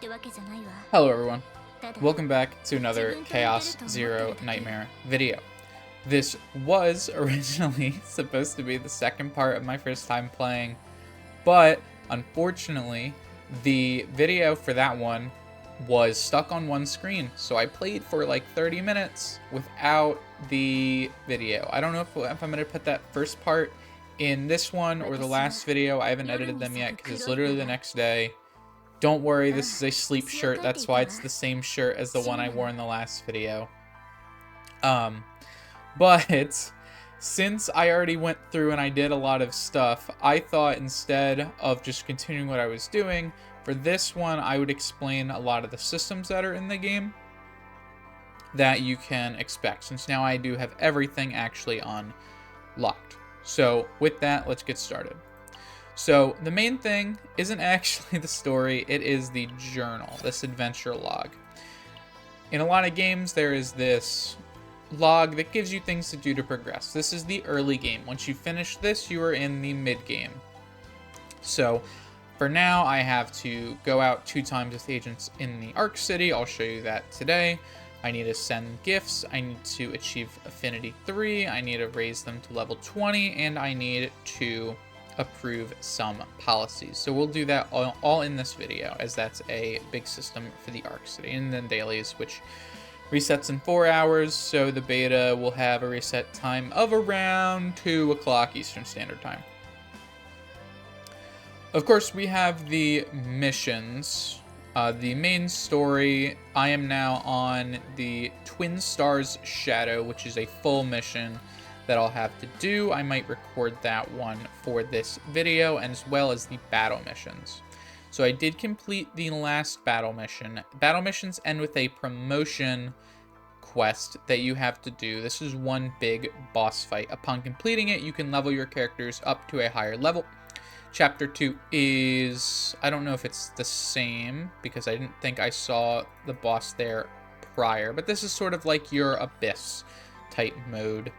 Hello everyone, welcome back to another Chaos Zero Nightmare video. This was originally supposed to be the second part of my first time playing, but unfortunately the video for that one was stuck on one screen, so I played for like 30 minutes without the video. I don't know if I'm going to put that first part in this one or the last video. I haven't edited them yet because it's literally the next day. Don't worry, this is a sleep shirt. That's why it's the same shirt as the one I wore in the last video. But since I already went through and I did a lot of stuff, I thought instead of just continuing what I was doing, for this one I would explain a lot of the systems that are in the game that you can expect, since now I do have everything actually unlocked. So with that, let's get started. So the main thing isn't actually the story, it is the journal, this adventure log. In a lot of games, there is this log that gives you things to do to progress. This is the early game. Once you finish this, you are in the mid game. So for now, I have to go out 2 times with agents in the Ark City. I'll show you that today. I need to send gifts, I need to achieve Affinity 3, I need to raise them to level 20, and I need to approve some policies. So we'll do that all in this video, as that's a big system for the Ark City. And then dailies, which resets in 4 hours, so the beta will have a reset time of around 2 o'clock Eastern Standard Time. Of course, we have the missions. The main story, I am now on the Twin Stars Shadow, which is a full mission that I'll have to do. I might record that one for this video, and as well as the battle missions. So I did complete the last battle mission. Battle missions end with a promotion quest that you have to do. This is one big boss fight. Upon completing it, you can level your characters up to a higher level. Chapter 2 is, I don't know if it's the same, because I didn't think I saw the boss there prior, but this is sort of like your Abyss type mode.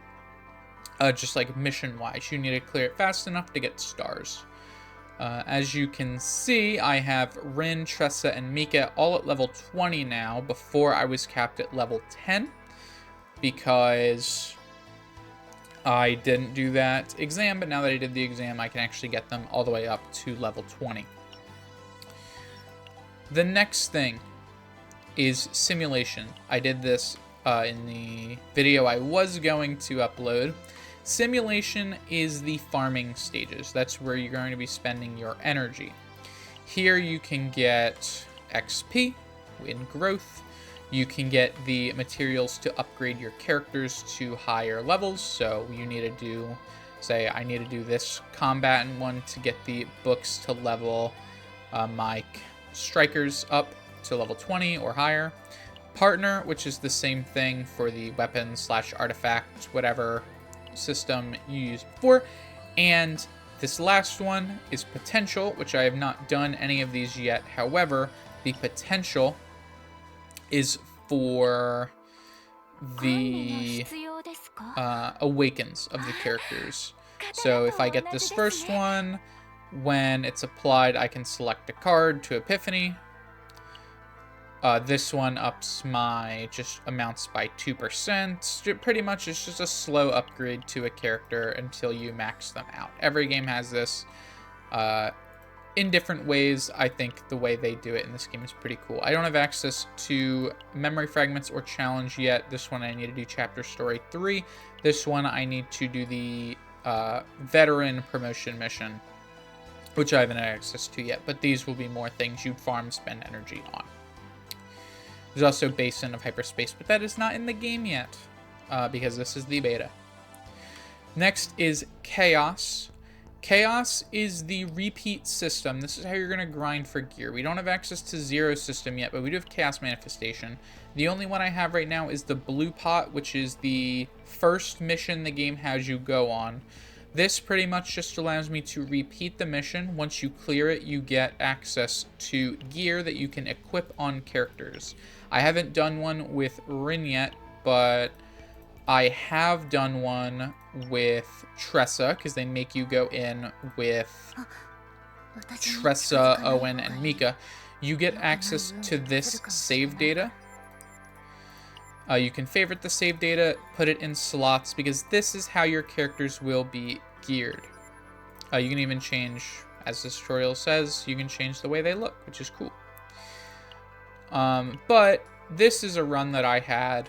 Just like mission-wise, you need to clear it fast enough to get stars. As you can see, I have Rin, Tressa, and Mika all at level 20 now. Before, I was capped at level 10 because I didn't do that exam, but now that I did the exam, I can actually get them all the way up to level 20. The next thing is simulation. I did this in the video I was going to upload. Simulation is the farming stages. That's where you're going to be spending your energy. Here you can get XP, in growth. You can get the materials to upgrade your characters to higher levels. So you need to do, say, I need to do this combatant one to get the books to level my strikers up to level 20 or higher. Partner, which is the same thing for the weapons / artifacts, whatever system you used before. And this last one is potential, which I have not done any of these yet. However, the potential is for the awakens of the characters. So if I get this first one, when it's applied, I can select a card to Epiphany. This one ups my amounts by 2%. Pretty much it's just a slow upgrade to a character until you max them out. Every game has this in different ways. I think the way they do it in this game is pretty cool. I don't have access to memory fragments or challenge yet. This one I need to do chapter story 3. This one I need to do the veteran promotion mission, which I haven't had access to yet. But these will be more things you'd farm, spend energy on. There's also Basin of Hyperspace, but that is not in the game yet, because this is the beta. Next is Chaos. Chaos is the repeat system. This is how you're going to grind for gear. We don't have access to Zero system yet, but we do have Chaos Manifestation. The only one I have right now is the Blue Pot, which is the first mission the game has you go on. This pretty much just allows me to repeat the mission. Once you clear it, you get access to gear that you can equip on characters. I haven't done one with Rin yet, but I have done one with Tressa, because they make you go in with Tressa, Owen, and Mika. you get access to this save data. You can favorite the save data, put it in slots, because this is how your characters will be geared. You can even change, as this tutorial says, you can change the way they look, which is cool. But this is a run that I had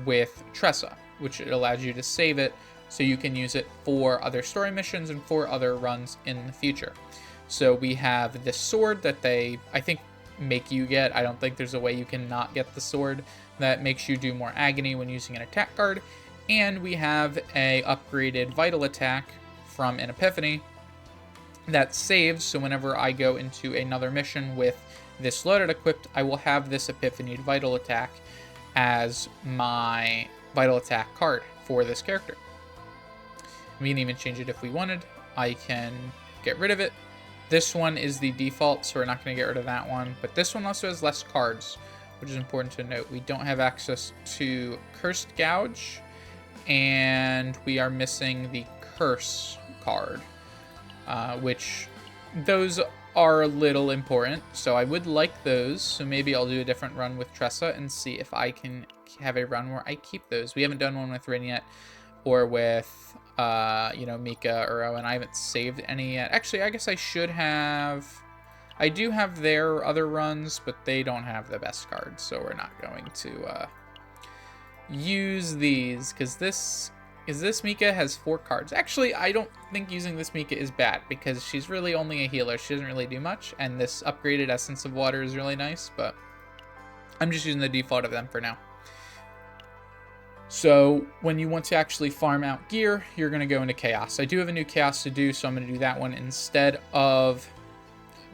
with Tressa, which it allows you to save it so you can use it for other story missions and for other runs in the future. So we have this sword that they, I think, make you get. I don't think there's a way you can not get the sword that makes you do more agony when using an attack card. And we have a upgraded vital attack from an Epiphany that saves, so whenever I go into another mission with this loaded equipped, I will have this Epiphany vital attack as my vital attack card for this character. We can even change it if we wanted. I can get rid of it. This one is the default, so we're not going to get rid of that one. But this one also has less cards, which is important to note. We don't have access to Cursed Gouge, and we are missing the Curse card, which those are a little important. So I would like those. So maybe I'll do a different run with Tressa and see if I can have a run where I keep those. We haven't done one with Rin yet, or with Mika or Owen. I haven't saved any yet. Actually, I guess I should have. I do have their other runs, but they don't have the best cards, so we're not going to use these, because this Mika has 4 cards. Actually, I don't think using this Mika is bad, because she's really only a healer. She doesn't really do much, and this upgraded Essence of Water is really nice, but I'm just using the default of them for now. So when you want to actually farm out gear, you're going to go into Chaos. I do have a new Chaos to do, so I'm going to do that one instead of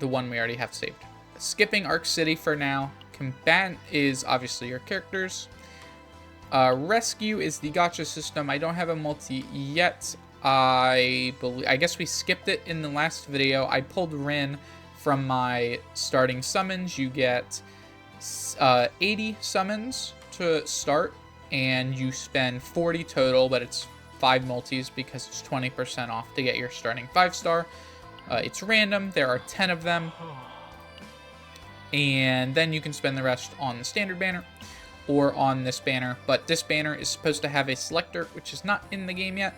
the one we already have saved. Skipping Arc City for now. Combatant is obviously your characters. Rescue is the gacha system. I don't have a multi yet. I guess we skipped it in the last video. I pulled Rin from my starting summons. You get 80 summons to start, and you spend 40 total, but it's 5 multis because it's 20% off to get your starting 5-star. It's random. There are 10 of them. And then you can spend the rest on the standard banner or on this banner. But this banner is supposed to have a selector, which is not in the game yet.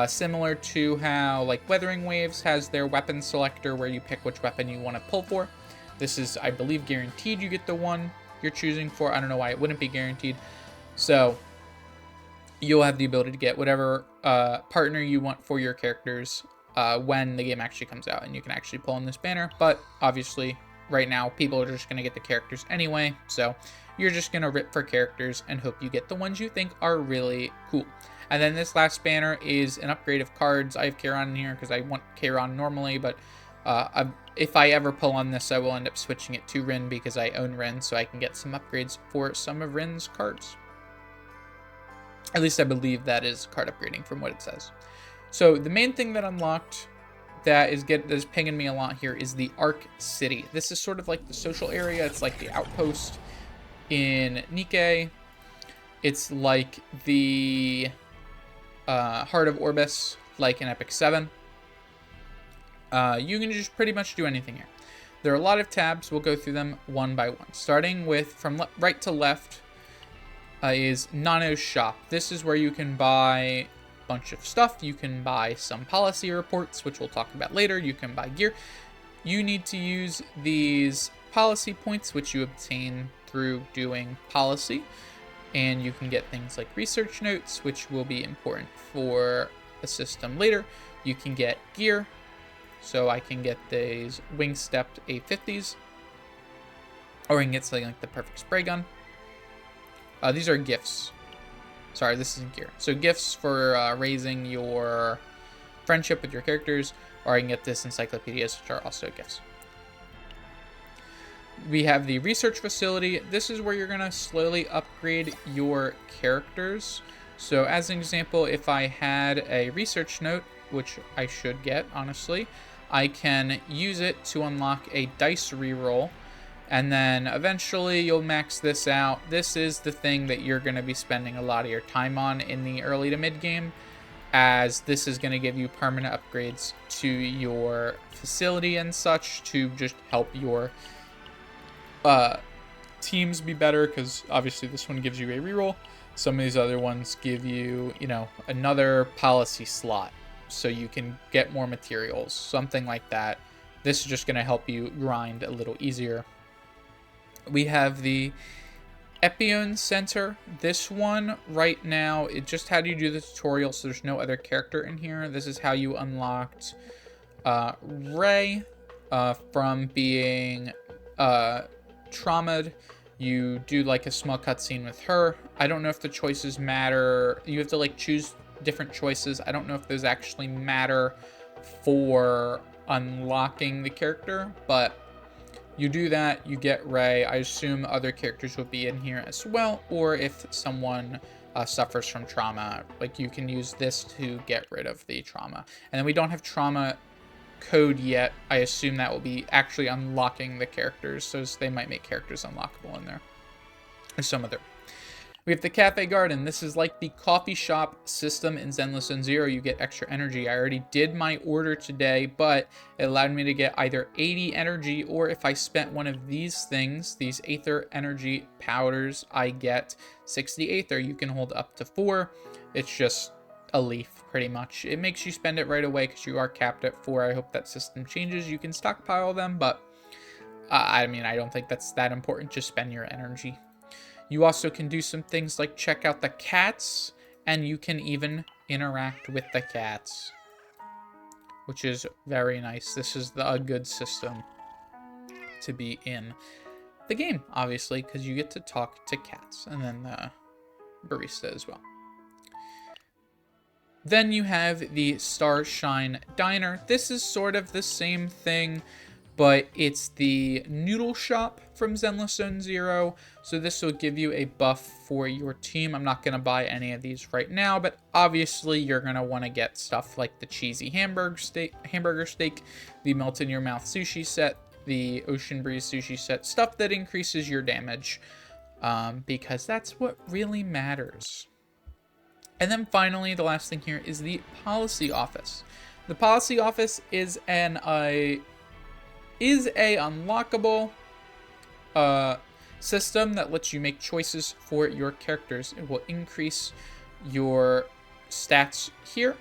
Similar to how like Weathering Waves has their weapon selector where you pick which weapon you want to pull for. This is, I believe, guaranteed you get the one you're choosing for. I don't know why it wouldn't be guaranteed. So you'll have the ability to get whatever partner you want for your characters when the game actually comes out, and you can actually pull in this banner. But obviously right now people are just going to get the characters anyway, so you're just going to rip for characters and hope you get the ones you think are really cool. And then this last banner is an upgrade of cards. I have Charon in here because I want Charon normally, but if I ever pull on this, I will end up switching it to Rin because I own Rin, so I can get some upgrades for some of Rin's cards. At least I believe that is card upgrading from what it says. So the main thing that unlocked that is pinging me a lot here is the Arc City. This is sort of like the social area. It's like the outpost in Nikke. It's like the Heart of Orbis, like in Epic 7. You can just pretty much do anything here. There are a lot of tabs. We'll go through them one by one. Starting with from right to left is Nano's shop. This is where you can buy a bunch of stuff. You can buy some policy reports, which we'll talk about later. You can buy gear. You need to use these policy points, which you obtain through doing policy. And you can get things like research notes, which will be important for a system later. You can get gear. So I can get these wing-stepped A50s. Or I can get something like the perfect spray gun. These are gifts. Sorry, this isn't gear. So gifts for raising your friendship with your characters. Or I can get this encyclopedias, which are also gifts. We have the research facility. This is where you're going to slowly upgrade your characters. So as an example, if I had a research note, which I should get, honestly, I can use it to unlock a dice reroll. And then eventually you'll max this out. This is the thing that you're going to be spending a lot of your time on in the early to mid game, as this is going to give you permanent upgrades to your facility and such to just help your uh, teams be better, because obviously this one gives you a reroll. Some of these other ones give you, you know, another policy slot so you can get more materials, something like that. This is just going to help you grind a little easier. We have the Epion Center. This one right now, it just had you do the tutorial, so there's no other character in here. This is how you unlocked Ray from being traumatized. You do like a small cutscene with her. I don't know if the choices matter. You have to like choose different choices. I don't know if those actually matter for unlocking the character, but you do that, you get Ray. I assume other characters will be in here as well, or if someone suffers from trauma, like you can use this to get rid of the trauma. And then we don't have trauma code yet. I assume that will be actually unlocking the characters, so they might make characters unlockable in there. Or some other. We have the Cafe Garden. This is like the coffee shop system in Zenless Zone Zero. You get extra energy. I already did my order today, but it allowed me to get either 80 energy, or if I spent one of these things, these Aether Energy powders, I get 60 Aether. You can hold up to 4. It's just a leaf, pretty much. It makes you spend it right away because you are capped at 4. I hope that system changes. You can stockpile them, but I mean, I don't think that's that important. Just spend your energy. You also can do some things like check out the cats, and you can even interact with the cats, which is very nice. This is a good system to be in the game, obviously, because you get to talk to cats, and then the barista as well. Then you have the Starshine Diner. This is sort of the same thing, but it's the noodle shop from Zenless Zone Zero. So this will give you a buff for your team. I'm not going to buy any of these right now, but obviously you're going to want to get stuff like the cheesy hamburger steak, the melt in your mouth sushi set, the Ocean Breeze sushi set, stuff that increases your damage, because that's what really matters. And then finally, the last thing here is the policy office. The policy office is a unlockable system that lets you make choices for your characters. It will increase your stats here.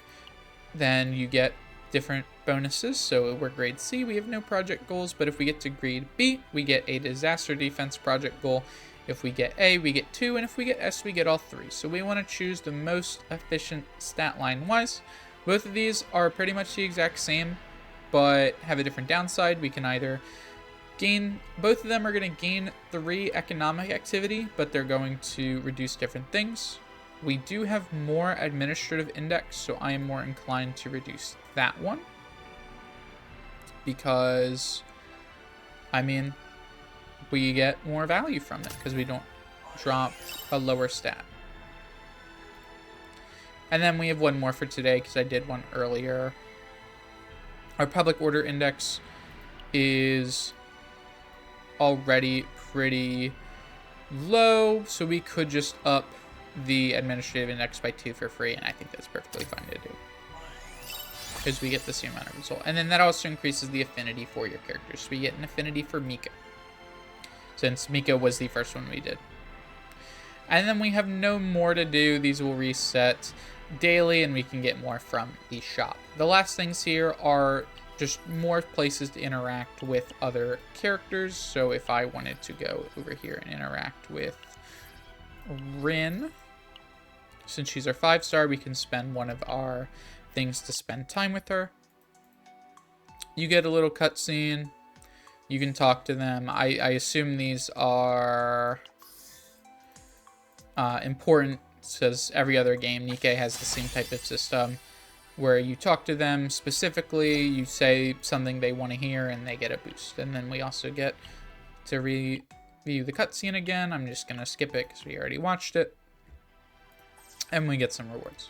Then you get different bonuses. So we're grade C, we have no project goals, but if we get to grade B, we get a disaster defense project goal. If we get A, we get 2, and if we get S, we get all 3. So we want to choose the most efficient stat line wise. Both of these are pretty much the exact same, but have a different downside. We can either gain, both of them are going to gain 3 economic activity, but they're going to reduce different things. We do have more administrative index, so I am more inclined to reduce that one. Because, I mean, we get more value from it because we don't drop a lower stat. And then we have one more for today because I did one earlier. Our public order index is already pretty low, so we could just up the administrative index by 2 for free, and I think that's perfectly fine to do because we get the same amount of result. And then that also increases the affinity for your characters. So we get an affinity for Mika, since Mika was the first one we did. And then we have no more to do. These will reset daily, and we can get more from the shop. The last things here are just more places to interact with other characters. So if I wanted to go over here and interact with Rin, since she's our 5-star, we can spend one of our things to spend time with her. You get a little cutscene. You can talk to them. I assume these are important, because every other game, Nikke has the same type of system where you talk to them specifically, you say something they want to hear, and they get a boost. And then we also get to review the cutscene again. I'm just going to skip it because we already watched it. And we get some rewards.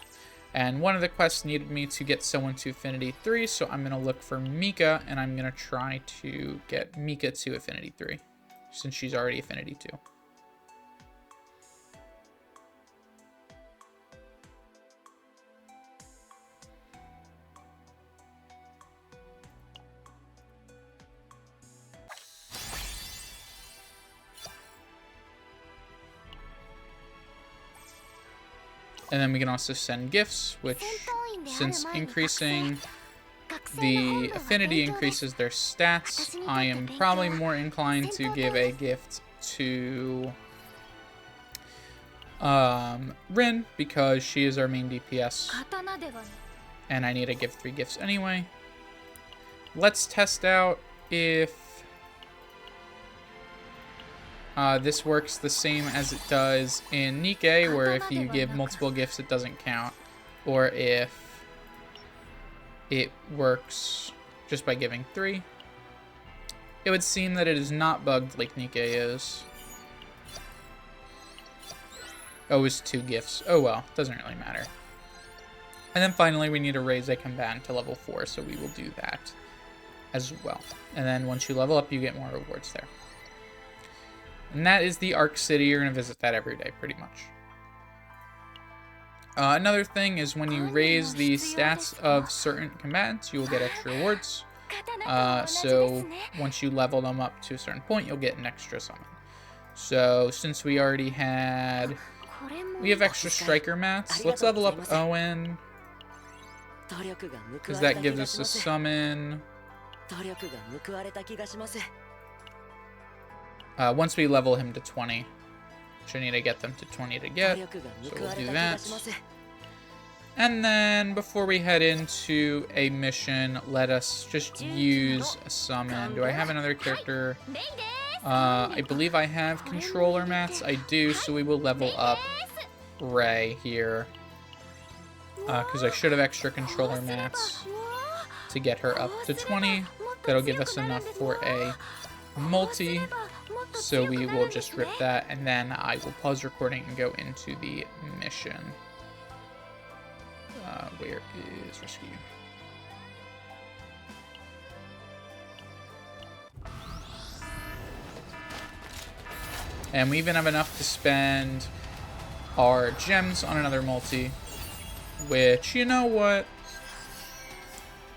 And one of the quests needed me to get someone to Affinity 3, so I'm going to look for Mika, and I'm going to try to get Mika to Affinity 3, since she's already Affinity 2. And then we can also send gifts, which, since increasing the affinity increases their stats, I am probably more inclined to give a gift to Rin, because she is our main DPS, and I need to give 3 gifts anyway. Let's test out if this works the same as it does in Nikke, where if you give multiple gifts it doesn't count, or if it works just by giving 3. It would seem that it is not bugged like Nikke is. Oh, it's 2 gifts. Oh well, doesn't really matter. And then finally we need to raise a combatant to level 4, so we will do that as well. And then once you level up, you get more rewards there. And that is the Arc City. You're going to visit that every day, pretty much. Another thing is when you raise the stats of certain combatants, you will get extra rewards. So once you level them up to a certain point, you'll get an extra summon. So since we already had... We have extra striker mats. Let's level up Owen, because that gives us a summon. Once we level him to 20, which I need to get them to 20 to get, so we'll do that. And then before we head into a mission, let us just use a summon. Do I have another character? I believe I have controller mats. I do, so we will level up Ray here, because I should have extra controller mats to get her up to 20. That'll give us enough for a multi, so we will just rip that, and then I will pause recording and go into the mission. Where is Rescue? And we even have enough to spend our gems on another multi, which, you know what?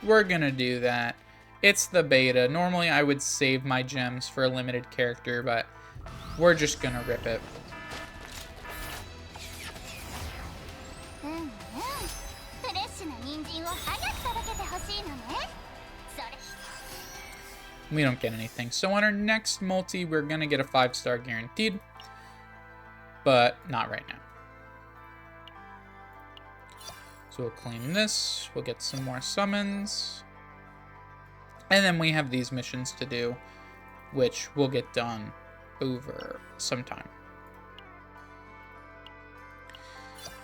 We're gonna do that. It's the beta. Normally I would save my gems for a limited character, but we're just gonna rip it. We don't get anything. So on our next multi, we're going to get a 5-star guaranteed, but not right now. So we'll claim this. We'll get some more summons. And then we have these missions to do, which will get done over some time.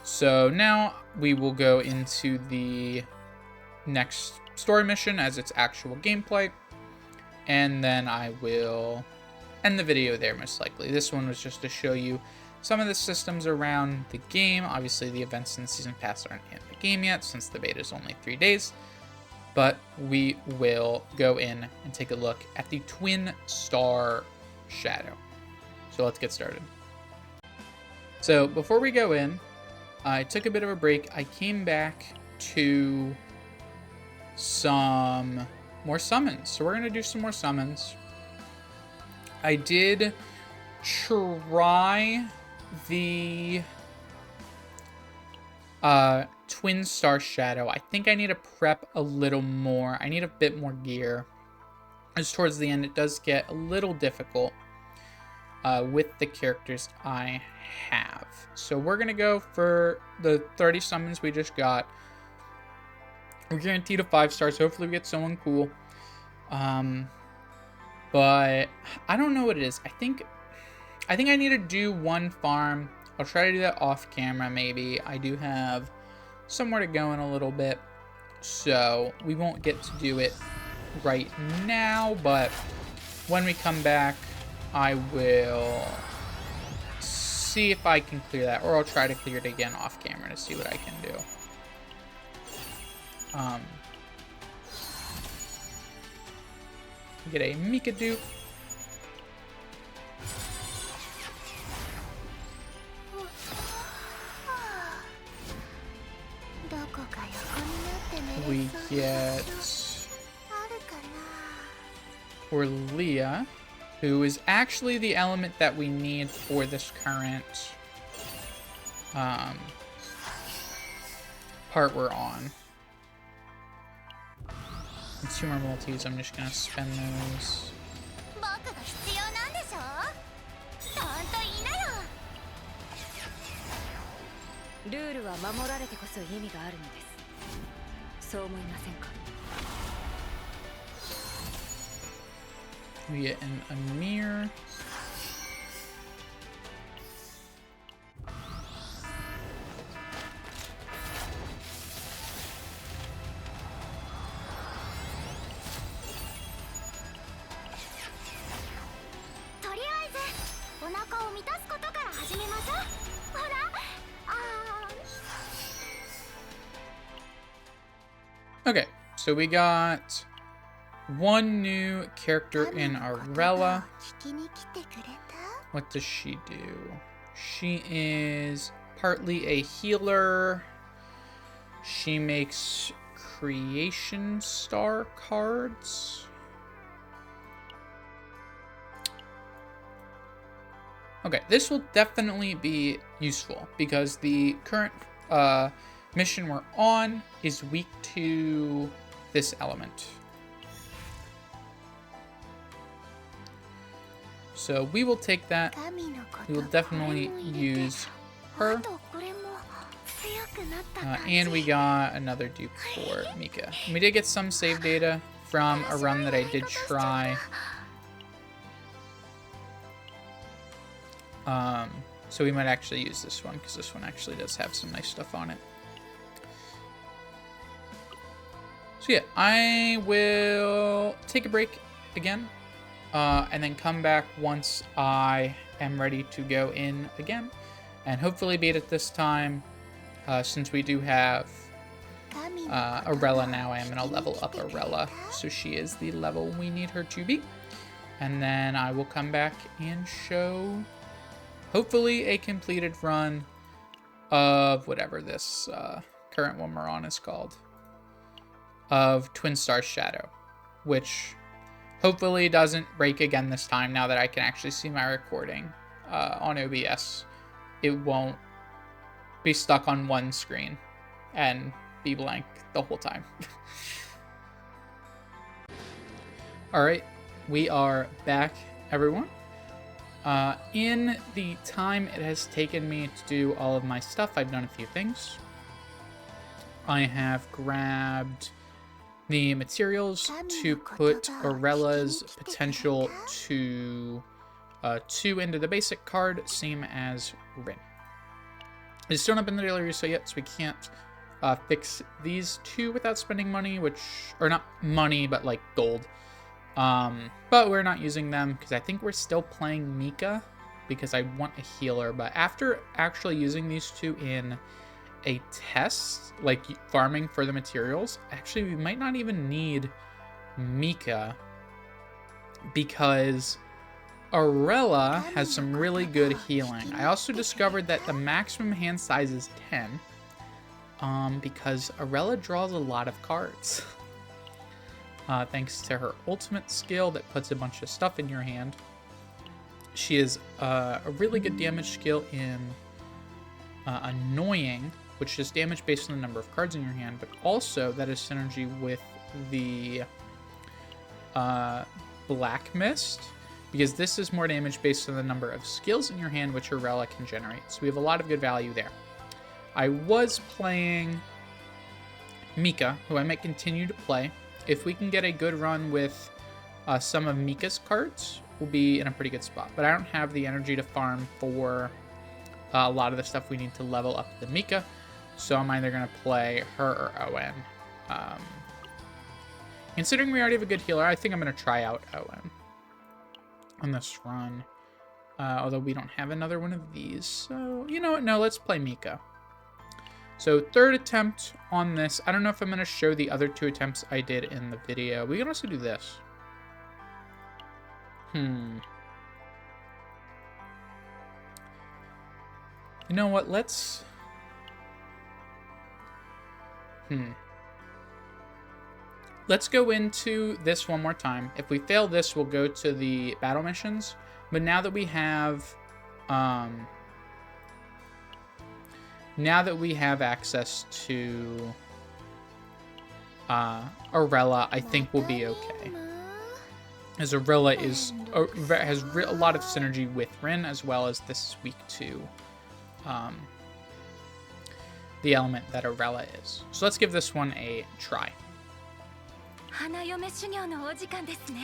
So now we will go into the next story mission as its actual gameplay. And then I will end the video there, most likely. This one was just to show you some of the systems around the game. Obviously, the events in the Season Pass aren't in the game yet, since the beta is only 3 days. But we will go in and take a look at the Twin Star Shadow. So let's get started. So before we go in, I took a bit of a break. I came back to some more summons. So we're going to do some more summons. I did try the Twin Star Shadow. I think I need to prep a little more. I need a bit more gear. As towards the end, it does get a little difficult with the characters I have. So we're going to go for the 30 summons we just got. We're guaranteed a 5 stars. Hopefully we get someone cool. But I don't know what it is. I think I need to do one farm. I'll try to do that off camera maybe. I do have somewhere to go in a little bit, so we won't get to do it right now, but when we come back I will see if I can clear that, or I'll try to clear it again off camera to see what I can do. Get a Mika Dupe. We get Orlia, who is actually the element that we need for this current part we're on. And 2 more multis, I'm just gonna spend those. We get an Amir. Okay, so we got 1 new character in Aurella. What does she do? She is partly a healer. She makes creation star cards. Okay, this will definitely be useful because the current mission we're on is weak to this element. So we will take that. We will definitely use her. And we got another dupe for Mika. We did get some save data from a run that I did try. So we might actually use this one because this one actually does have some nice stuff on it. So yeah, I will take a break again, and then come back once I am ready to go in again, and hopefully beat it this time, since we do have Aurella now. I am going to level up Aurella, so she is the level we need her to be. And then I will come back and show, hopefully, a completed run of whatever this current one we're on is called, of Twin Star Shadow, which hopefully doesn't break again this time now that I can actually see my recording on OBS. It won't be stuck on one screen and be blank the whole time. Alright, we are back, everyone. In the time it has taken me to do all of my stuff, I've done a few things. I have grabbed the materials to put Aurella's potential to 2 into the basic card, same as Rin. It's still not been the daily reset yet, so we can't fix these 2 without spending money, or not money, but like gold. But we're not using them because I think we're still playing Mika because I want a healer. But after actually using these 2 in a test, like farming for the materials, actually we might not even need Mika because Aurella has some really good healing. I also discovered that the maximum hand size is 10 because Aurella draws a lot of cards. Thanks to her ultimate skill that puts a bunch of stuff in your hand. She is a really good damage skill in Annoying, which is damage based on the number of cards in your hand, but also that is synergy with the Black Mist, because this is more damage based on the number of skills in your hand, which Aurella can generate. So we have a lot of good value there. I was playing Mika, who I might continue to play. If we can get a good run with some of Mika's cards, we'll be in a pretty good spot. But I don't have the energy to farm for a lot of the stuff we need to level up the Mika, so I'm either going to play her or Owen. Considering we already have a good healer, I think I'm going to try out Owen on this run. Although we don't have another one of these, so you know what? No, let's play Mika. So 3rd attempt on this. I don't know if I'm going to show the other 2 attempts I did in the video. We can also do this. You know what? Let's... Let's go into this one more time. If we fail this, we'll go to the battle missions. But now that we have... now that we have access to Arella, I think we'll be okay. As Arella has a lot of synergy with Rin, as well as this is weak to the element that Arella is. So let's give this one a try.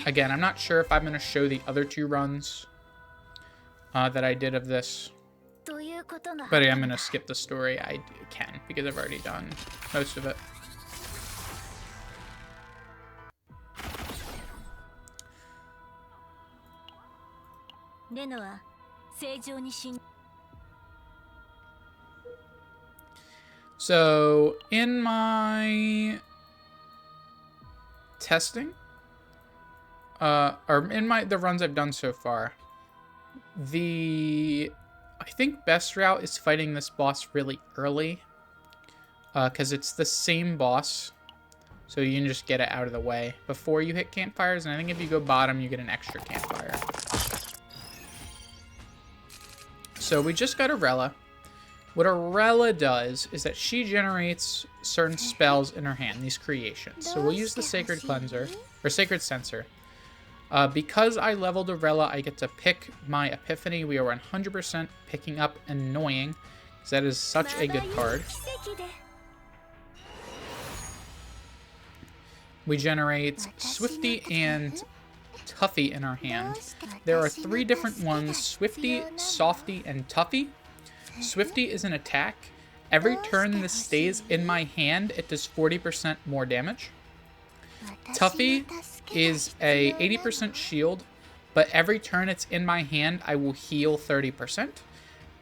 Again, I'm not sure if I'm going to show the other 2 runs that I did of this, but I am going to skip the story. I can, because I've already done most of it. So, in my testing, or in the runs I've done so far, I think best route is fighting this boss really early, because it's the same boss, so you can just get it out of the way before you hit campfires, and I think if you go bottom, you get an extra campfire. So we just got Arella. What Arella does is that she generates certain spells in her hand, these creations. So we'll use the Sacred Cleanser, or Sacred Censer. Because I leveled Arella, I get to pick my Epiphany. We are 100% picking up Annoying, because that is such a good card. We generate Swifty and Tuffy in our hand. There are 3 different ones: Swifty, Softy, and Tuffy. Swifty is an attack. Every turn this stays in my hand, it does 40% more damage. Tuffy is a 80% shield, but every turn it's in my hand, I will heal 30%.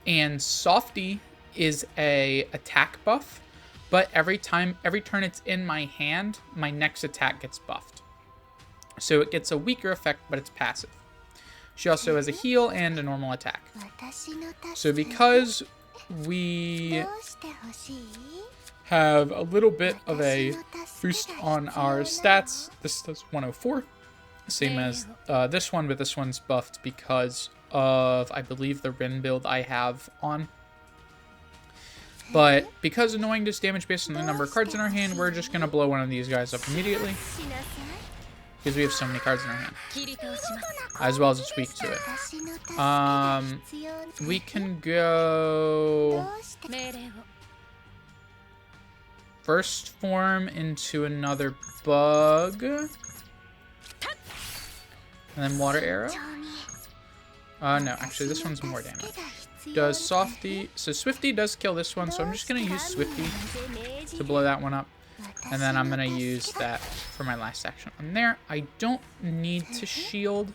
And Softy is a attack buff, but every turn it's in my hand, my next attack gets buffed. So it gets a weaker effect, but it's passive. She also has a heal and a normal attack. So because we have a little bit of a boost on our stats, this does 104. Same as this one, but this one's buffed because of, I believe, the Rin build I have on. But because Annoying does damage based on the number of cards in our hand, we're just going to blow one of these guys up immediately, because we have so many cards in our hand, as well as it's weak to it. We can go First Form into another bug, and then Water Arrow. No, actually this one's more damage. Does Softy, so Swifty does kill this one, so I'm just going to use Swifty to blow that one up. And then I'm going to use that for my last action on there. I don't need to shield.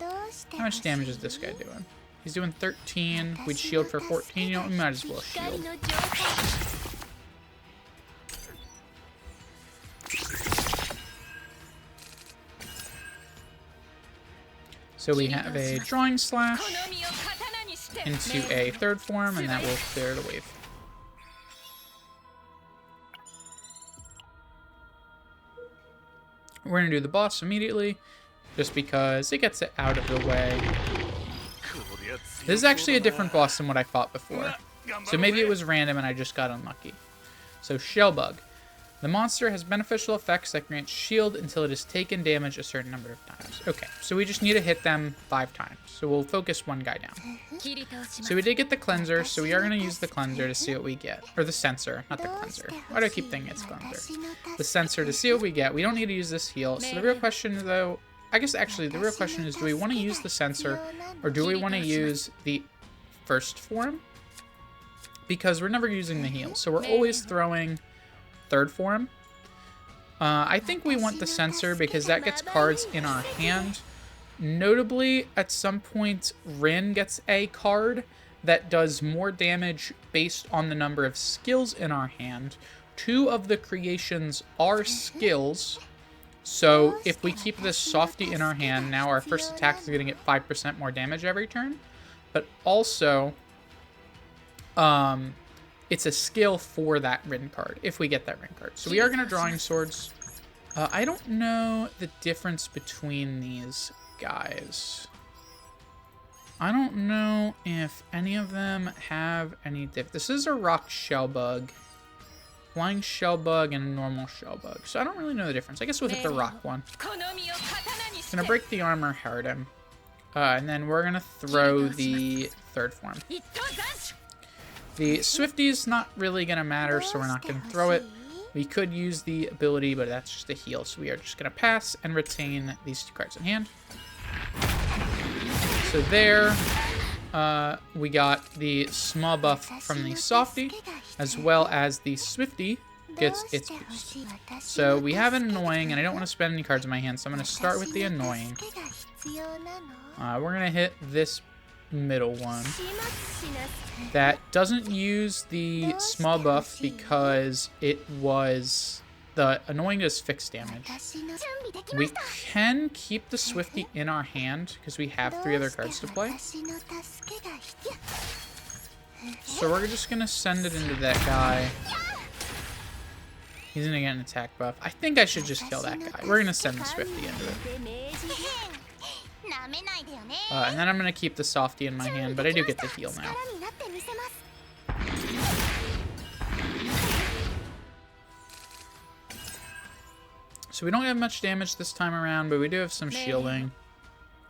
How much damage is this guy doing? He's doing 13. We'd shield for 14. You know, we might as well shield. So we have a Drawing Slash into a 3rd form, and that will clear the wave. We're going to do the boss immediately, just because it gets it out of the way. This is actually a different boss than what I fought before. So maybe it was random and I just got unlucky. So Shellbug. The monster has beneficial effects that grant shield until it has taken damage a certain number of times. Okay, so we just need to hit them 5 times. So we'll focus one guy down. So we did get the Cleanser, so we are going to use the Cleanser to see what we get. Or the Censer, not the Cleanser. Why do I keep thinking it's Cleanser? The Censer to see what we get. We don't need to use this heal. So the real question, though, I guess actually the real question is, do we want to use the Censer, or do we want to use the First Form? Because we're never using the heal, so we're always throwing 3rd form. I think we want the Censer because that gets cards in our hand. Notably, at some point, Rin gets a card that does more damage based on the number of skills in our hand. 2 of the creations are skills, so if we keep this Softy in our hand, now our first attack is going to get 5% more damage every turn. But also, it's a skill for that Rin card, if we get that Rin card. So we are going to Drawing Swords. I don't know the difference between these guys. I don't know if any of them have any diff. This is a rock shell bug, flying shell bug, and a normal shell bug. So I don't really know the difference. I guess we'll hit the rock one. Gonna break the armor, hurt him. And then we're gonna throw the third form. The Swifty's not really gonna matter, so we're not gonna throw it. We could use the ability, but that's just a heal. So we are just gonna pass and retain these 2 cards in hand. So there, we got the small buff from the Softy, as well as the Swifty gets its boost. So we have an Annoying, and I don't want to spend any cards in my hand, so I'm going to start with the Annoying. We're going to hit this middle one. That doesn't use the small buff because it was... The Annoying does fixed damage. We can keep the Swifty in our hand because we have 3 other cards to play. So we're just going to send it into that guy. He's going to get an attack buff. I think I should just kill that guy. We're going to send the Swifty into it. And then I'm going to keep the Softy in my hand, but I do get the heal now. So we don't have much damage this time around, but we do have some shielding.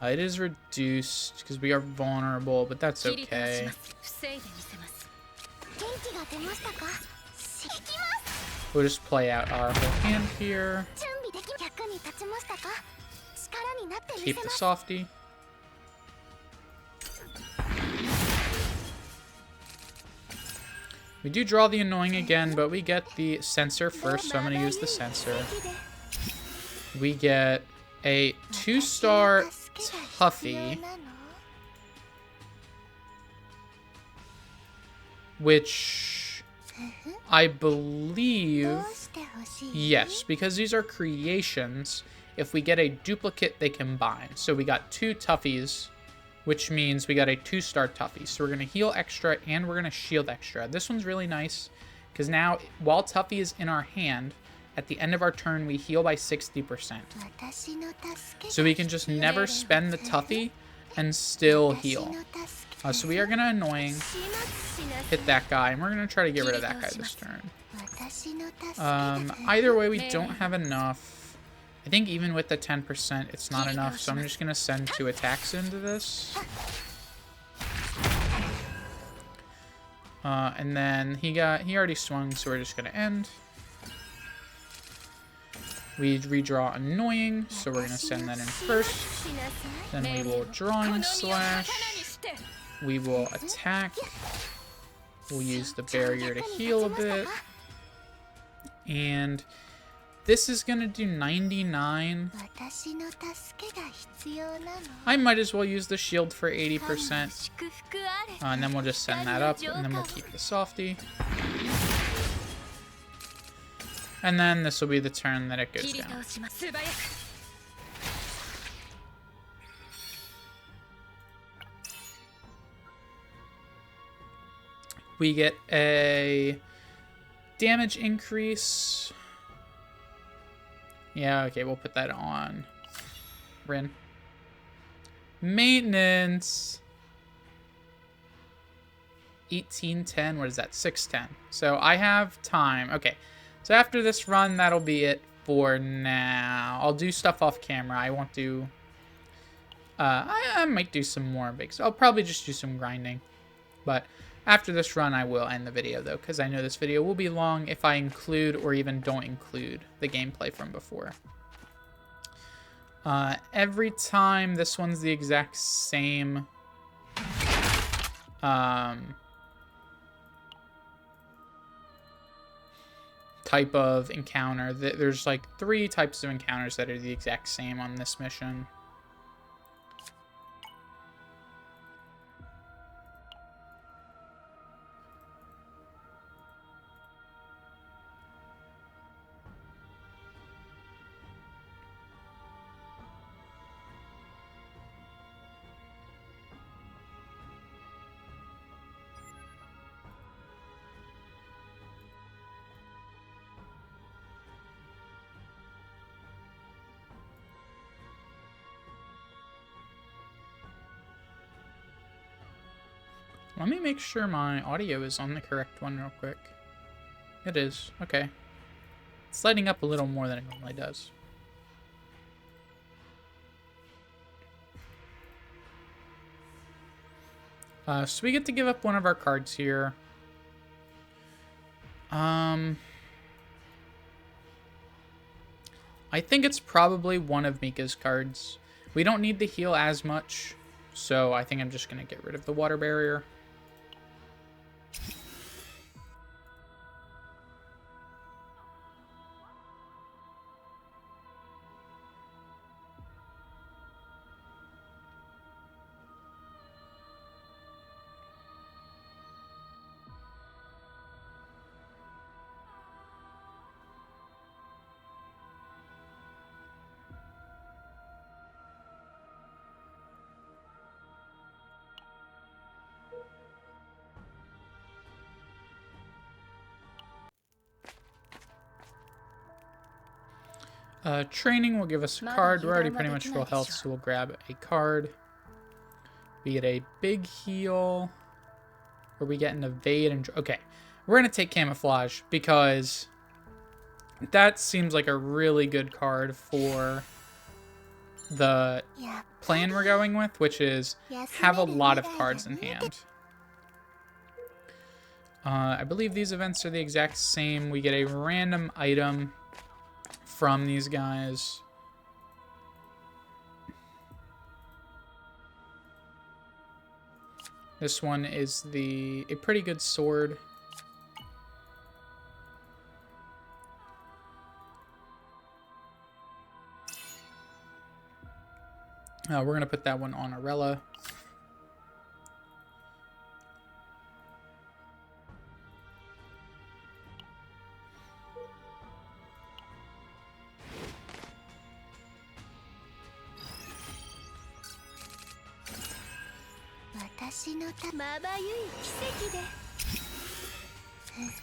It is reduced because we are vulnerable, but that's okay. We'll just play out our whole hand here. Keep the Softy. We do draw the Annoying again, but we get the Sensor first, so I'm going to use the Sensor. We get a 2-star Tuffy, which I believe, yes, because these are creations, if we get a duplicate, they combine. So we got 2 Tuffies, which means we got a 2-star Tuffy. So we're going to heal extra and we're going to shield extra. This one's really nice because now, while Tuffy is in our hand, at the end of our turn, we heal by 60%. So we can just never spend the Tuffy and still heal. So we are going to Annoying, hit that guy, and we're going to try to get rid of that guy this turn. Either way, we don't have enough. I think even with the 10%, it's not enough, so I'm just going to send 2 attacks into this. And then he already swung, so we're just going to end. We redraw Annoying, so we're going to send that in first. Then we will Drawing Slash. We will attack. We'll use the barrier to heal a bit. And this is going to do 99. I might as well use the shield for 80%. And then we'll just send that up, and then we'll keep the Softy. And then this will be the turn that it goes down. We get a damage increase. Yeah, okay, we'll put that on Rin. Maintenance. 1810, what is that? 610. So I have time. Okay. So after this run, that'll be it for now. I'll do stuff off camera. I won't do... I might do some more bigs. I'll probably just do some grinding. But after this run, I will end the video, though, because I know this video will be long if I include or even don't include the gameplay from before. Every time, this one's the exact same... type of encounter. There's like 3 types of encounters that are the exact same on this mission. Let me make sure my audio is on the correct one real quick. It is. Okay. It's lighting up a little more than it normally does. So we get to give up one of our cards here. I think it's probably one of Mika's cards. We don't need to heal as much, so I think I'm just going to get rid of the water barrier. Training will give us a card. We're already pretty much full health, so we'll grab a card. We get a big heal. Or we get an evade and... Okay, we're going to take camouflage because that seems like a really good card for the plan we're going with, which is have a lot of cards in hand. I believe these events are the exact same. We get a random item from these guys. This one is a pretty good sword. We're going to put that one on Arella.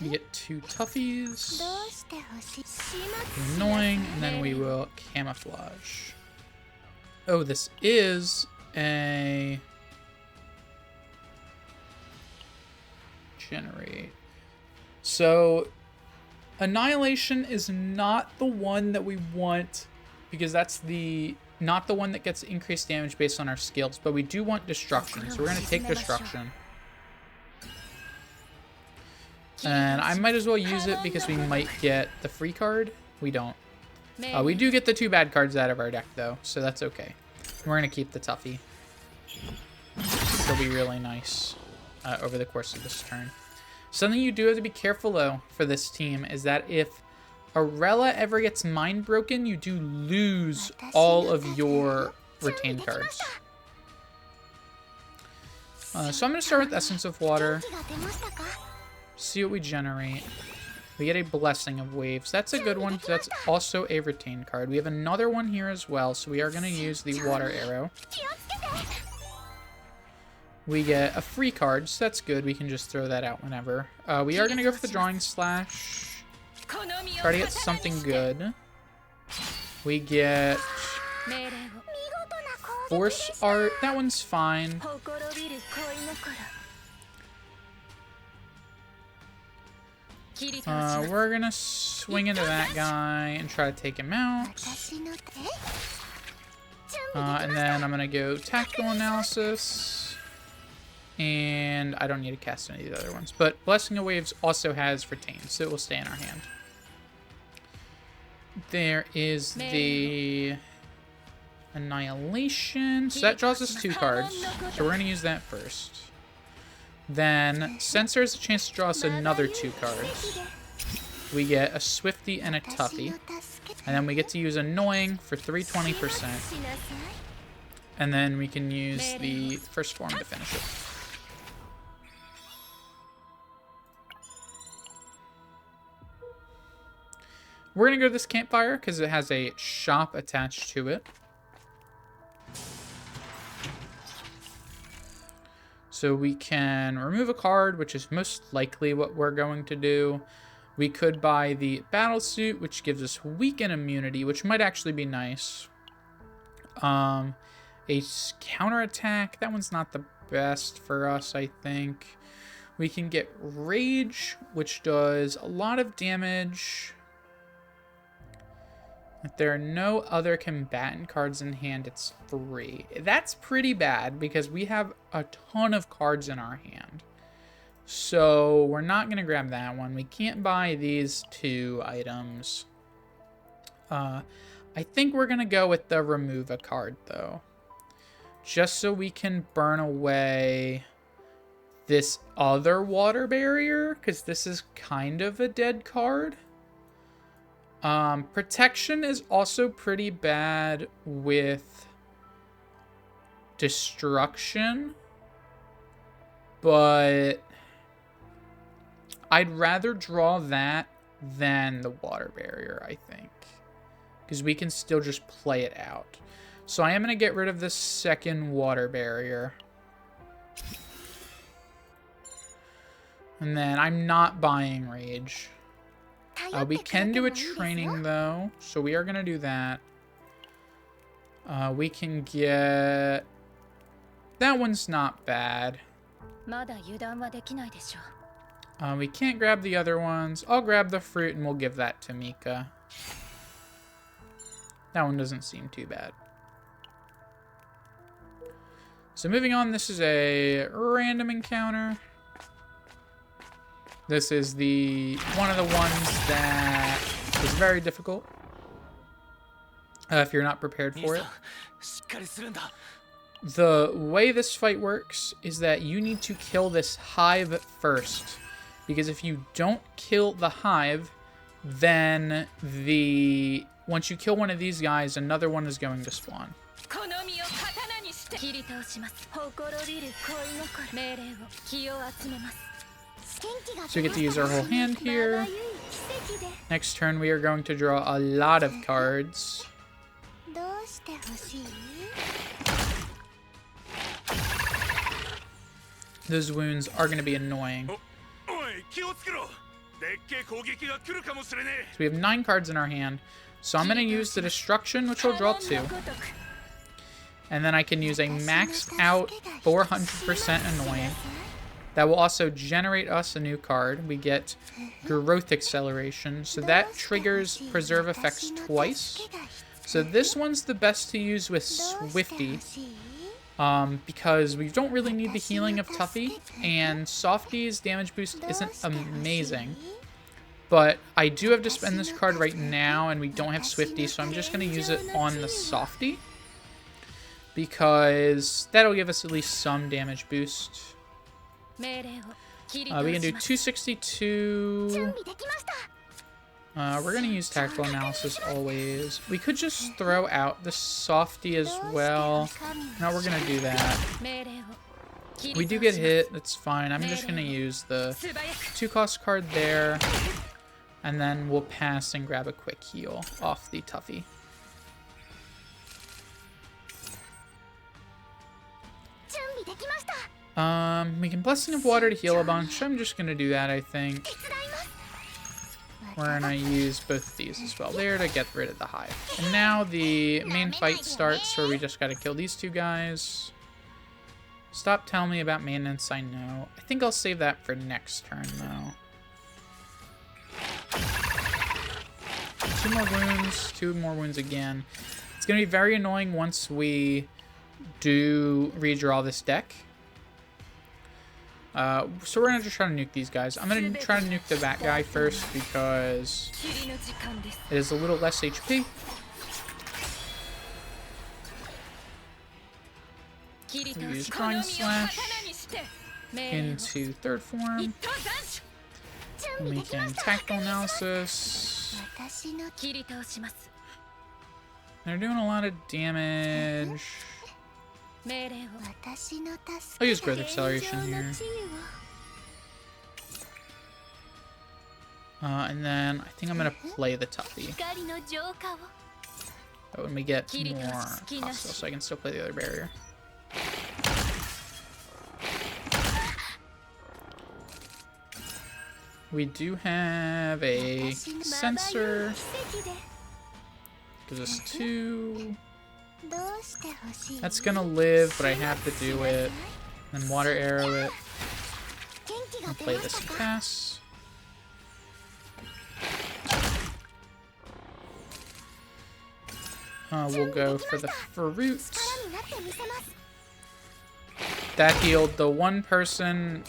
You get 2 toughies. Annoying, and then we will camouflage. Oh, this is a generate. So Annihilation is not the one that we want because that's not the one that gets increased damage based on our skills, but we do want Destruction, so we're going to take Destruction. And I might as well use it because we might get the free card. We don't. We do get the 2 bad cards out of our deck, though, so that's okay. We're going to keep the Tuffy. It'll be really nice over the course of this turn. Something you do have to be careful, though, for this team is that if Arella ever gets Mind Broken, you do lose all of your retained cards. So I'm going to start with Essence of Water. See what we generate. We get a Blessing of Waves. That's a good one because that's also a retained card. We have another one here as well, so we are going to use the Water Arrow. We get a free card, so that's good. We can just throw that out whenever. We are going to go for the Drawing Slash. Try to get something good. We get Force Art. That one's fine. We're gonna swing into that guy and try to take him out. And then I'm gonna go Tactical Analysis. And I don't need to cast any of the other ones. But Blessing of Waves also has Retain, so it will stay in our hand. There is the Annihilation. So that draws us 2 cards. So we're gonna use that first. Then, Censor has a chance to draw us another 2 cards. We get a Swifty and a Tuffy. And then we get to use Annoying for 320%. And then we can use the first form to finish it. We're going to go to this campfire because it has a shop attached to it. So we can remove a card, which is most likely what we're going to do. We could buy the Battle Suit, which gives us Weaken Immunity, which might actually be nice. A Counterattack, that one's not the best for us, I think. We can get Rage, which does a lot of damage. If there are no other combatant cards in hand, it's free. That's pretty bad because we have a ton of cards in our hand. So we're not going to grab that one. We can't buy these 2 items. I think we're going to go with the remove a card, though. Just so we can burn away this other water barrier, because this is kind of a dead card. Protection is also pretty bad with destruction, but I'd rather draw that than the water barrier, I think, because we can still just play it out. So I am going to get rid of the second water barrier. And then I'm not buying Rage. We can do a training, though, so we are going to do that. We can get... That one's not bad. We can't grab the other ones. I'll grab the fruit, and we'll give that to Mika. That one doesn't seem too bad. So moving on, this is a random encounter. This is one of the ones that is very difficult if you're not prepared for it. The way this fight works is that you need to kill this hive first, because if you don't kill the hive, then once you kill one of these guys, another one is going to spawn. So we get to use our whole hand here. Next turn, we are going to draw a lot of cards. Those wounds are going to be annoying. So we have 9 cards in our hand. So I'm going to use the Destruction, which will draw 2. And then I can use a maxed out 400% Annoying. That will also generate us a new card. We get Growth Acceleration. So that triggers Preserve effects twice. So this one's the best to use with Swifty. Because we don't really need the healing of Tuffy. And Softy's damage boost isn't amazing. But I do have to spend this card right now, and we don't have Swifty, so I'm just going to use it on the Softy. Because that'll give us at least some damage boost. We can do 262. We're going to use Tactical Analysis always. We could just throw out the Softy as well. No, we're going to do that. We do get hit. That's fine. I'm just going to use the 2-cost card there. And then we'll pass and grab a quick heal off the Tuffy. We can Blessing of Water to heal a bunch. I'm just going to do that, I think. We're going to use both of these as well there to get rid of the hive. And now the main fight starts, where we just got to kill these 2 guys. Stop telling me about maintenance, I know. I think I'll save that for next turn, though. 2 more wounds, 2 more wounds again. It's going to be very annoying once we do redraw this deck. So we're going to just try to nuke these guys. I'm going to try to nuke the bat guy first because it is a little less HP. We use Drawing Slash into 3rd form. We can Tactical Analysis. They're doing a lot of damage. I'll use Growth Acceleration here. And then I think I'm going to play the Tuffy. But when we get more hostile, so I can still play the other barrier. We do have a sensor. Gives us 2. That's gonna live, but I have to do it. Then water arrow it. And play this pass. We'll go for the fruit. That healed the one person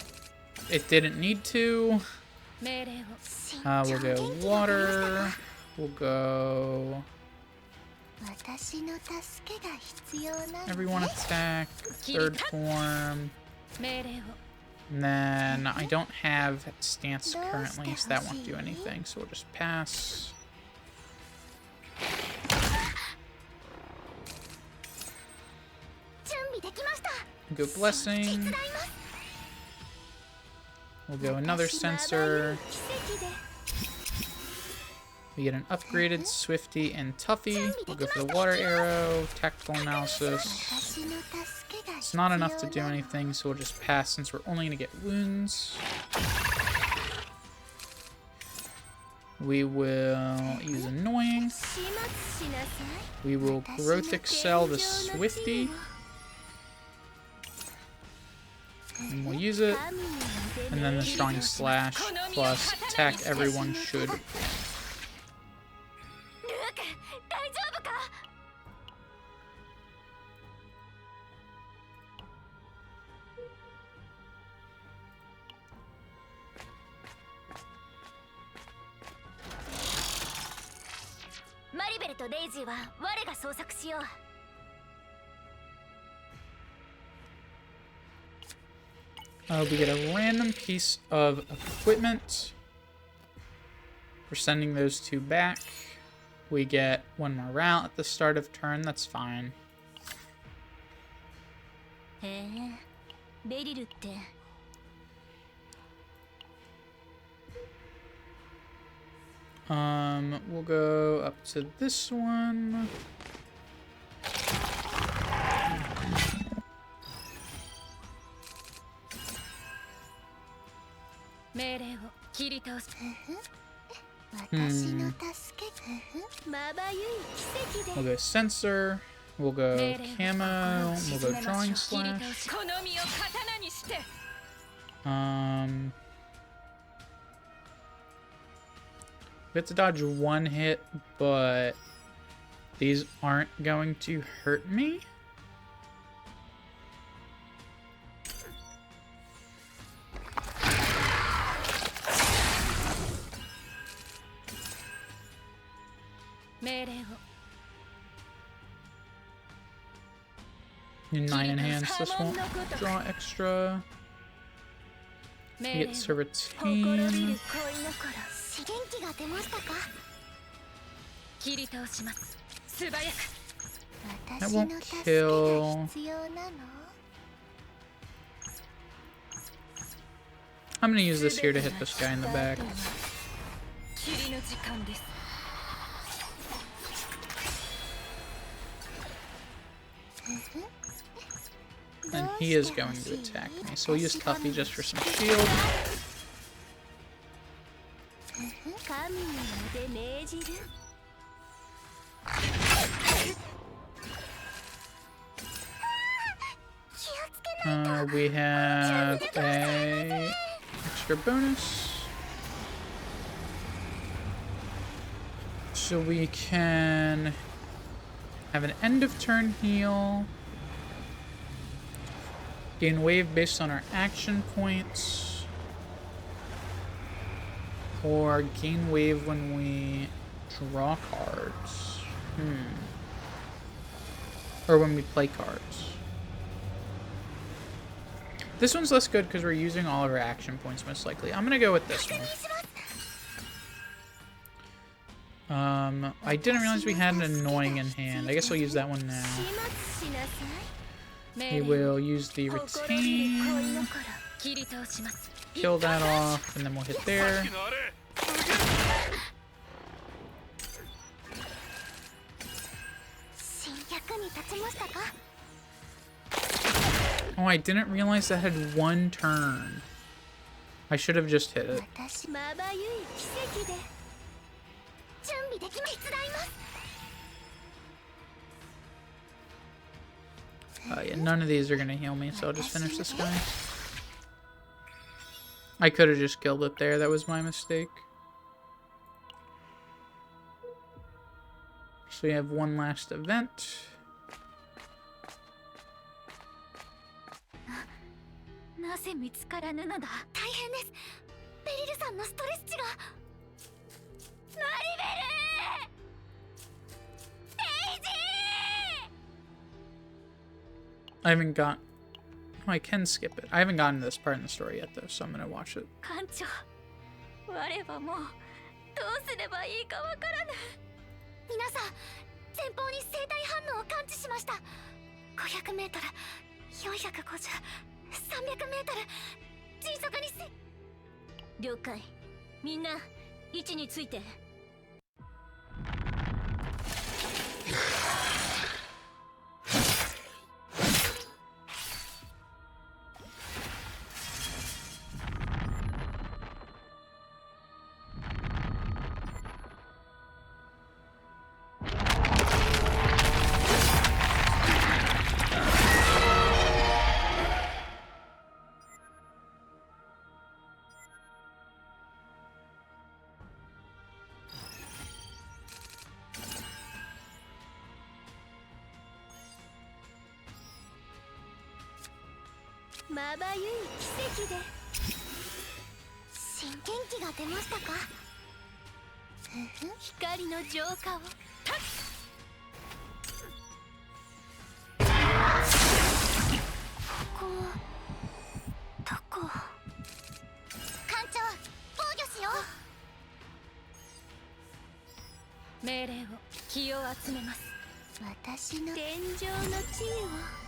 it didn't need to. We'll go water. We'll go... Everyone attack. Third form. And then I don't have stance currently, so that won't do anything. So we'll just pass. Go blessing. We'll go another sensor. We get an upgraded Swifty and Tuffy. We'll go for the water arrow, tactical analysis. It's not enough to do anything, so we'll just pass since we're only going to get wounds. We will use Annoying. We will Growth Excel the Swifty. And we'll use it. And then the Strong Slash plus attack everyone should. We get a random piece of equipment. We're sending those two back. We get one more route at the start of turn. That's fine. We'll go up to this one. We'll go sensor. We'll go camo. We'll go drawing slash. We have to dodge one hit, but these aren't going to hurt me. Need 9 enhance. This won't draw extra. We get Serpentine. That won't kill. I'm gonna use this here to hit this guy in the back. And he is going to attack me, so we'll use Tuffy just for some shield. We have a extra bonus. So we can have an end of turn heal. Gain wave based on our action points. Or gain wave when we draw cards. Or when we play cards. This one's less good because we're using all of our action points most likely. I'm going to go with this one. I didn't realize we had an Annoying in hand. I guess I'll use that one now. We will use the Retain. Kill that off, and then we'll hit there. Oh, I didn't realize that had one turn. I should have just hit it. Yeah, none of these are gonna heal me, so I'll just finish this guy. I could have just killed it there. That was my mistake. So we have one last event. I haven't got... Oh, I can skip it. I haven't gotten to this part in the story yet, though, so I'm gonna watch it. 皆さん、前方に生体反応を感知しました。500メートル、450、300メートル、迅速に了解。みんな、位置について。まばゆい奇跡で新元気が出ましたか。光の浄化をここどこ。艦長、防御しよう。命令を気を集めます。私の天上の地位を。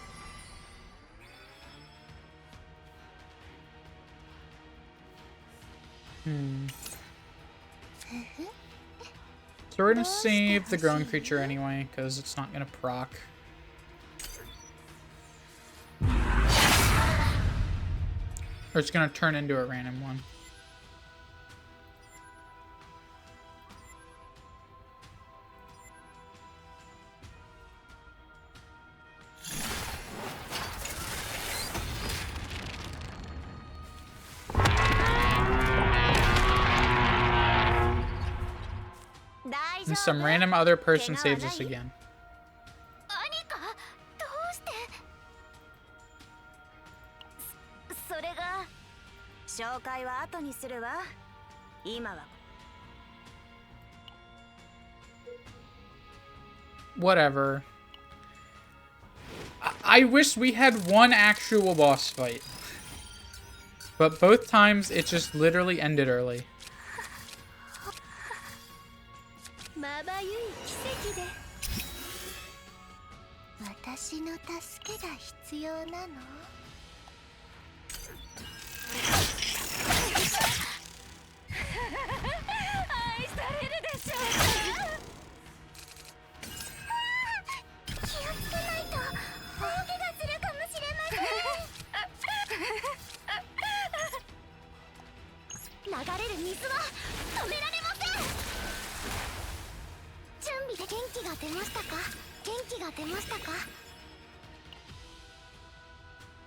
So we're gonna save the growing creature anyway, because it's not gonna proc. Or it's gonna turn into a random one. And some random other person saves us again. どうして？それが紹介は後にするわ。今は Whatever. I wish we had one actual boss fight. But both times it just literally ended early. まばゆい奇跡で私の助けが必要なの。愛されるでしょうか。気をつけないと大怪我するかもしれません。流れる水は止められません。準備で元気が出ましたか？元気が出ましたか？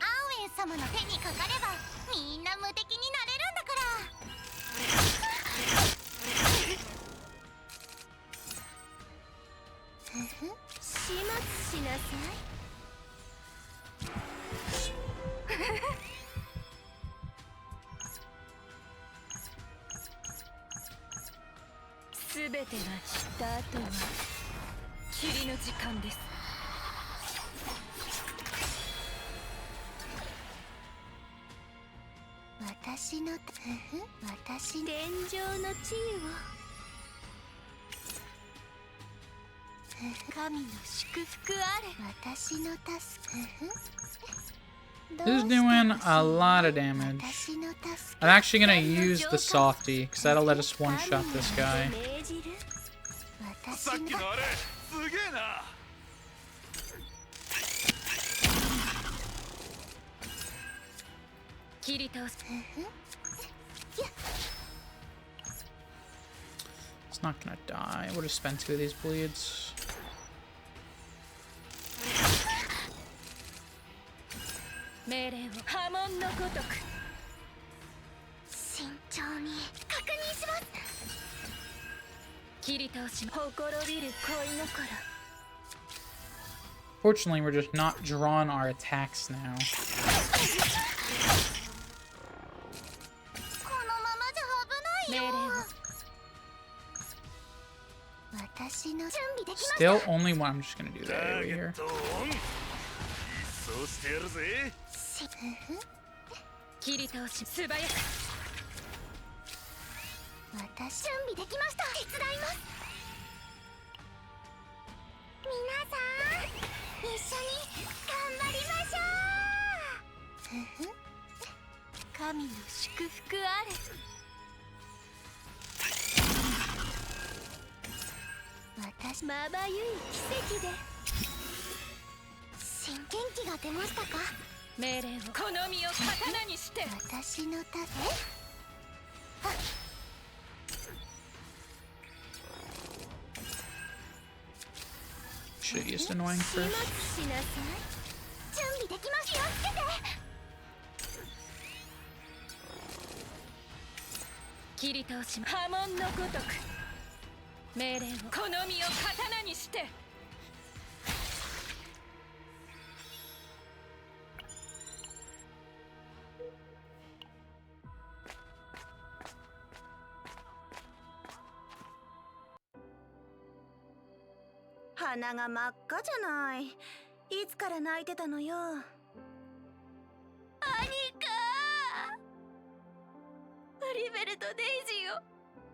アンウェン様の手にかかればみんな無敵になれるんだから。始末しなさい。すべてが散った後は霧の時間です。私の天上の地位を。神の祝福あれ。私の助け。This is doing a lot of damage. I'm actually gonna use the softy, because that'll let us one-shot this guy. It's not gonna die. I would have spent 2 of these bleeds. 命令を波紋のごとく。慎重に確認します。切り倒し、ほころびる恋心。 Fortunately, we're just not drawing our attacks now. このままじゃ危ないよ。命令を。私の準備できました。 Still only one. I'm just gonna do that over here. そうしてやるぜ。切り倒し、素早く。私準備できました。手伝います。皆さん一緒に頑張りましょう。神の祝福あれ。私まばゆい奇跡で。新元気が出ましたか。命令をこの身を刀にして。私の盾。Should have used annoying 始 first. 末しなさい。準備できます。気をつけて。切り倒し、波紋のごとく。命令をこの身を刀にして。鼻が真っ赤じゃない。いつから泣いてたのよ。アニカマリベルとデイジーを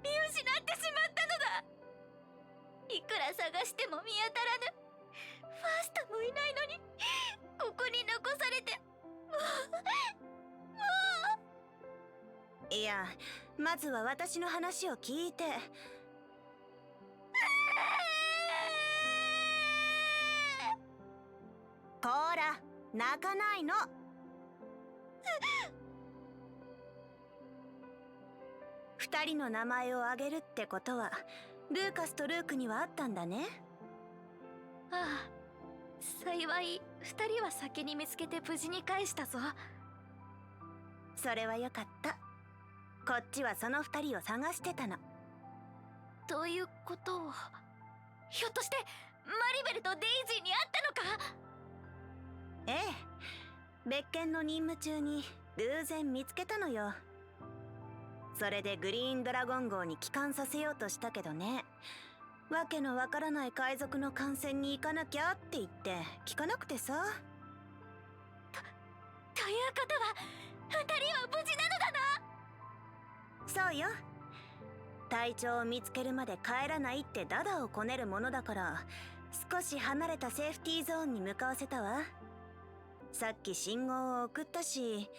見失ってしまったのだ。いくら探しても見当たらぬ。ファーストもいないのにここに残されていや、まずは私の話を聞いて。こーら、泣かないの。二人の名前を挙げるってことはルーカスとルークにはあったんだね。ああ、幸い二人は先に見つけて無事に返したぞ。それはよかった。こっちはその二人を探してたの。ということは、ひょっとしてマリベルとデイジーに会ったのか。ええ、別件の任務中に偶然見つけたのよ。それでグリーンドラゴン号に帰還させようとしたけどね、わけのわからない海賊の艦船に行かなきゃって言って聞かなくてさ。ということは二人は無事なのだな。そうよ。隊長を見つけるまで帰らないってダダをこねるものだから、少し離れたセーフティーゾーンに向かわせたわ。さっき信号を送ったし。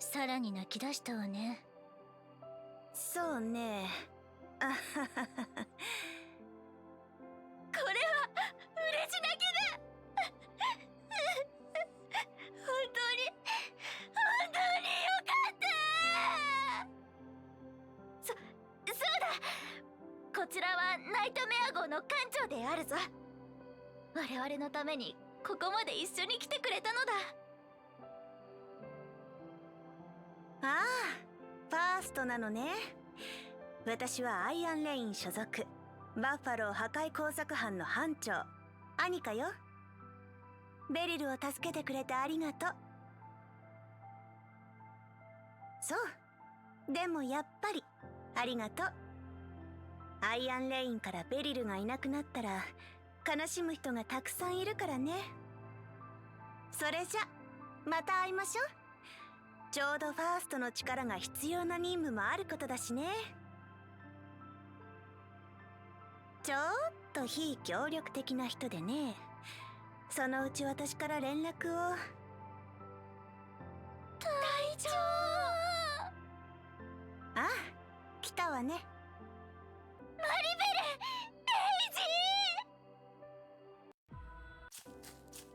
さらに泣き出したわね。そうね。あははは。これは嬉し泣きだ。本当によかった。そうだ、こちらはナイトメア号の艦長であるぞ。我々のためにここまで一緒に来てくれたのだ。ああ、ファーストなのね。私はアイアンレイン所属、バッファロー破壊工作班の班長アニカよ。ベリルを助けてくれてありがとう。そう、でもやっぱりありがとう。アイアンレインからベリルがいなくなったら悲しむ人がたくさんいるからね。それじゃまた会いましょう。ちょうどファーストの力が必要な任務もあることだしね。ちょっと非協力的な人でね。そのうち私から連絡を。隊長。ああ、来たわね。マリベル、デイジー。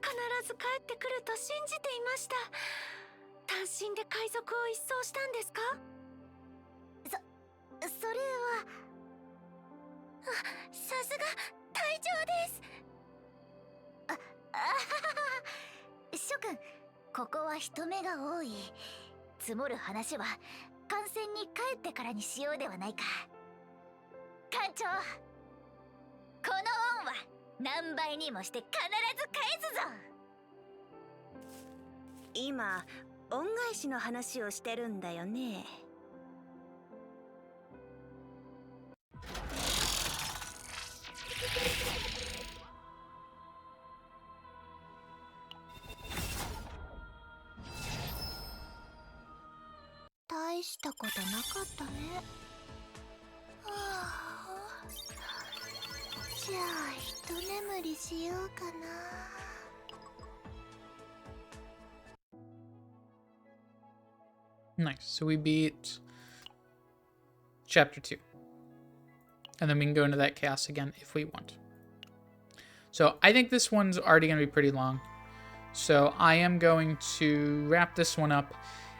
必ず帰ってくると信じていました。死んで海賊を一掃したんですか？それはさすが隊長です。諸君、ここは人目が多い。積もる話は艦船に帰ってからにしようではないか。艦長、この恩は何倍にもして必ず返すぞ。今恩返しの話をしてるんだよね。大したことなかったね。はあ、じゃあ一眠りしようかな。Nice. So we beat chapter 2. And then we can go into that chaos again if we want. So I think this one's already going to be pretty long. So I am going to wrap this one up.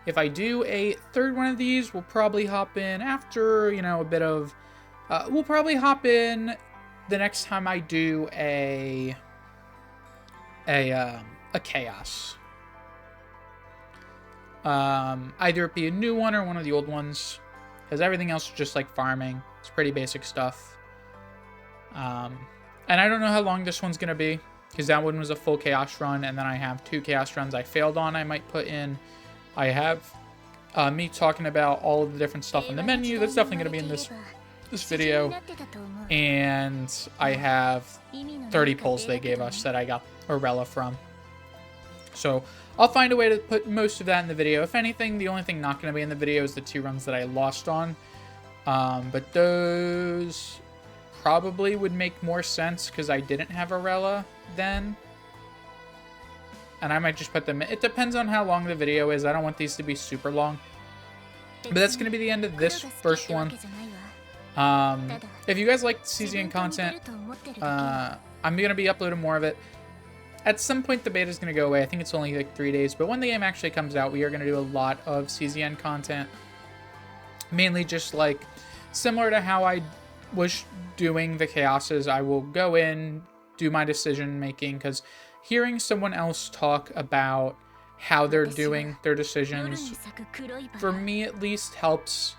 If I do a third one of these, we'll probably hop in after, you know, a bit of... we'll probably hop in the next time I do a chaos. Either it be a new one or one of the old ones, because everything else is just like farming. It's pretty basic stuff. And I don't know how long this one's gonna be, because that one was a full chaos run, and then I have 2 chaos runs I failed on. I might put in. I have me talking about all of the different stuff in the menu. That's definitely gonna be in this video. And I have 30 pulls they gave us that I got Orella from. So I'll find a way to put most of that in the video. If anything, the only thing not going to be in the video is the 2 runs that I lost on. But those probably would make more sense because I didn't have Orella then. And I might just put them in. It depends on how long the video is. I don't want these to be super long. But that's going to be the end of this first one. If you guys like CZN content, I'm going to be uploading more of it. At some point, the beta is going to go away. I think it's only like 3 days. But when the game actually comes out, we are going to do a lot of CZN content. Mainly just like similar to how I was doing the Chaoses. I will go in, do my decision making. Because hearing someone else talk about how they're doing their decisions, for me at least, helps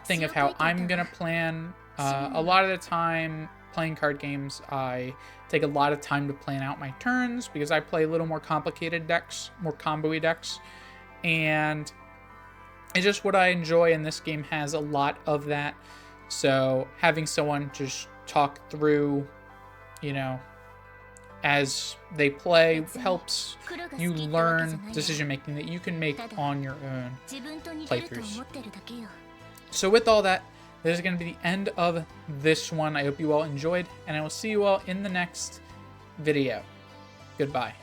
think of how I'm going to plan. A lot of the time, playing card games, I take a lot of time to plan out my turns because I play a little more complicated decks, more combo-y decks, and it's just what I enjoy, and this game has a lot of that. So having someone just talk through, you know, as they play helps you learn decision making that you can make on your own playthroughs. So with all that, this is going to be the end of this one. I hope you all enjoyed, and I will see you all in the next video. Goodbye.